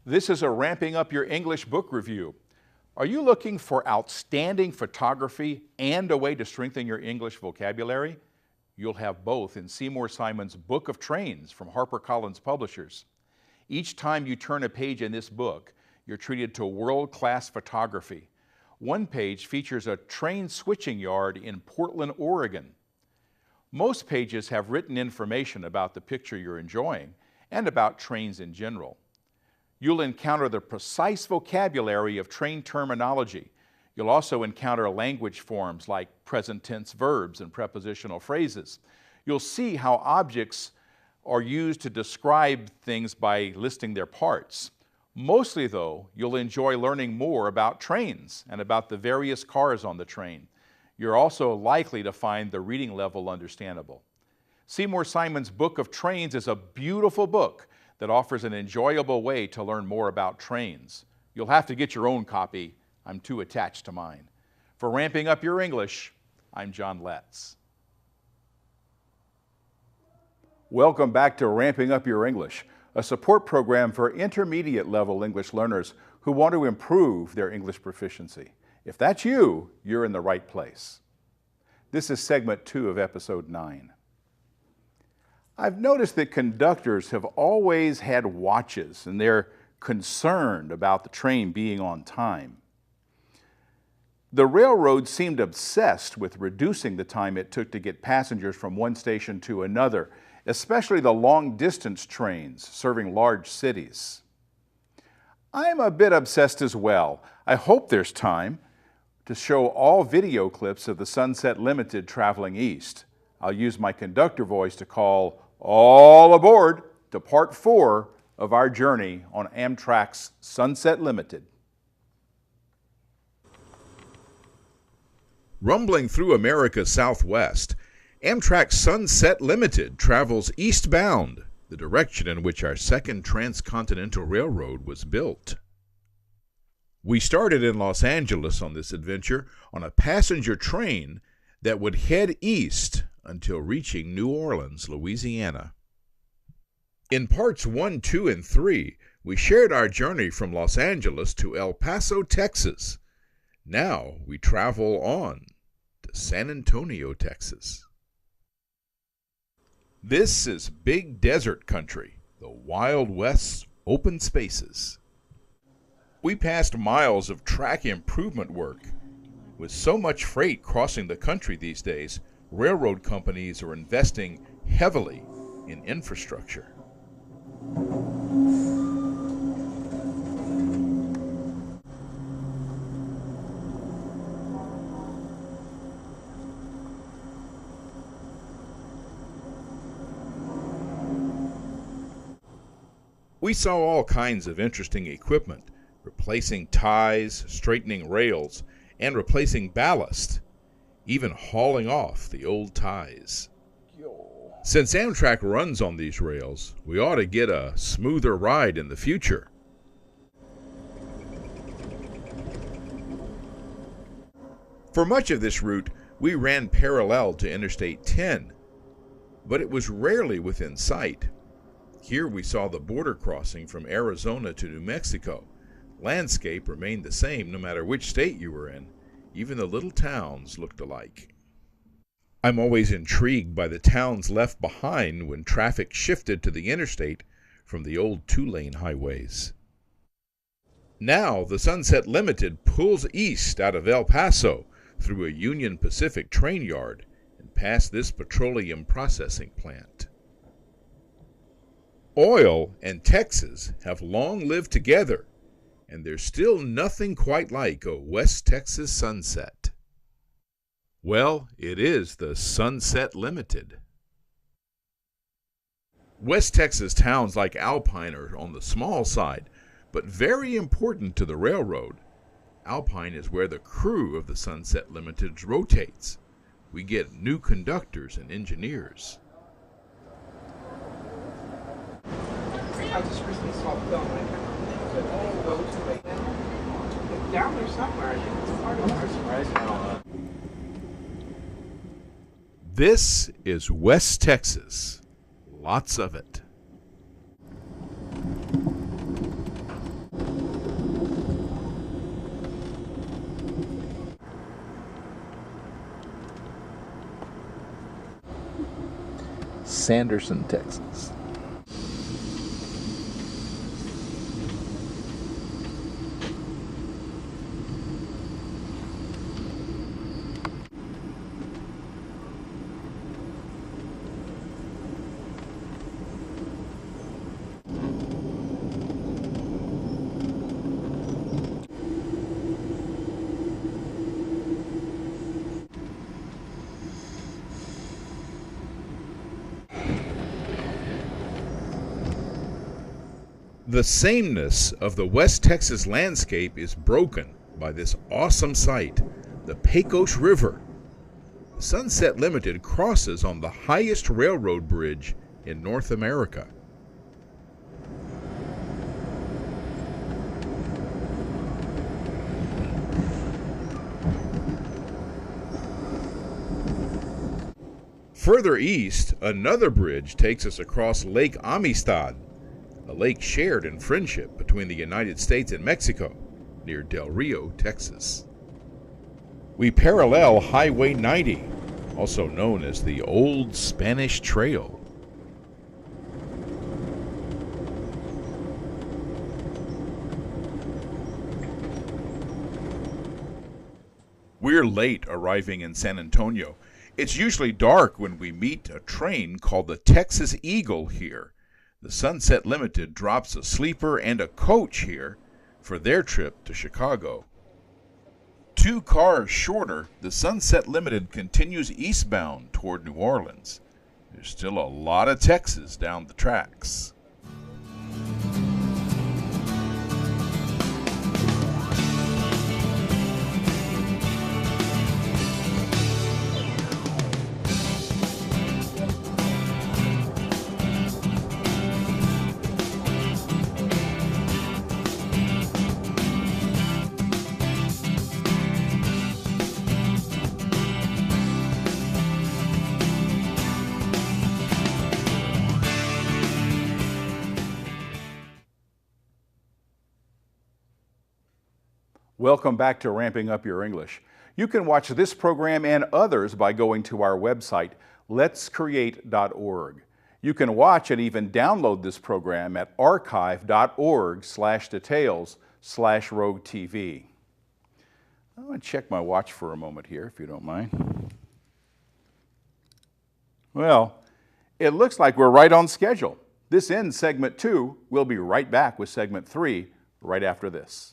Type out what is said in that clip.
This is a Ramping Up Your English book review. Are you looking for outstanding photography and a way to strengthen your English vocabulary? You'll have both in Seymour Simon's Book of Trains from HarperCollins Publishers. Each time you turn a page in this book, you're treated to world-class photography. One page features a train switching yard in Portland, Oregon. Most pages have written information about the picture you're enjoying and about trains in general. You'll encounter the precise vocabulary of train terminology. You'll also encounter language forms like present tense verbs and prepositional phrases. You'll see how objects are used to describe things by listing their parts. Mostly, though, you'll enjoy learning more about trains and about the various cars on the train. You're also likely to find the reading level understandable. Seymour Simon's Book of Trains is a beautiful book that offers an enjoyable way to learn more about trains. You'll have to get your own copy. I'm too attached to mine. For Ramping Up Your English, I'm John Letts. Welcome back to Ramping Up Your English, a support program for intermediate level English learners who want to improve their English proficiency. If that's you, you're in the right place. This is segment 2 of episode 9. I've noticed that conductors have always had watches and they're concerned about the train being on time. The railroad seemed obsessed with reducing the time it took to get passengers from one station to another, especially the long-distance trains serving large cities. I'm a bit obsessed as well. I hope there's time to show all video clips of the Sunset Limited traveling east. I'll use my conductor voice to call all aboard to part 4 of our journey on Amtrak's Sunset Limited. Rumbling through America's Southwest, Amtrak's Sunset Limited travels eastbound, the direction in which our second transcontinental railroad was built. We started in Los Angeles on this adventure on a passenger train that would head east until reaching New Orleans, Louisiana. In parts 1, 2, and 3, we shared our journey from Los Angeles to El Paso, Texas. Now we travel on to San Antonio, Texas. This is big desert country, the Wild West's open spaces. We passed miles of track improvement work. With so much freight crossing the country these days, railroad companies are investing heavily in infrastructure. We saw all kinds of interesting equipment, replacing ties, straightening rails, and replacing ballast, even hauling off the old ties. Since Amtrak runs on these rails, we ought to get a smoother ride in the future. For much of this route, we ran parallel to Interstate 10, but it was rarely within sight. Here we saw the border crossing from Arizona to New Mexico. Landscape remained the same no matter which state you were in. Even the little towns looked alike. I'm always intrigued by the towns left behind when traffic shifted to the interstate from the old 2-lane highways. Now the Sunset Limited pulls east out of El Paso through a Union Pacific train yard and past this petroleum processing plant. Oil and Texas have long lived together, and there's still nothing quite like a West Texas sunset. Well, it is the Sunset Limited. West Texas towns like Alpine are on the small side, but very important to the railroad. Alpine is where the crew of the Sunset Limited rotates. We get new conductors and engineers. I just recently saw a film. I can't go to right now. It's down there somewhere. I think it's part of our surprise. This is West Texas. Lots of it. Sanderson, Texas. The sameness of the West Texas landscape is broken by this awesome sight, the Pecos River. Sunset Limited crosses on the highest railroad bridge in North America. Further east, another bridge takes us across Lake Amistad, a lake shared in friendship between the United States and Mexico, near Del Rio, Texas. We parallel Highway 90, also known as the Old Spanish Trail. We're late arriving in San Antonio. It's usually dark when we meet a train called the Texas Eagle here. The Sunset Limited drops a sleeper and a coach here for their trip to Chicago. 2 cars shorter, the Sunset Limited continues eastbound toward New Orleans. There's still a lot of Texas down the tracks. Welcome back to Ramping Up Your English. You can watch this program and others by going to our website, letscreate.org. You can watch and even download this program at archive.org/details/roguetv. I'm going to check my watch for a moment here, if you don't mind. Well, it looks like we're right on schedule. This ends segment 2. We'll be right back with segment 3 right after this.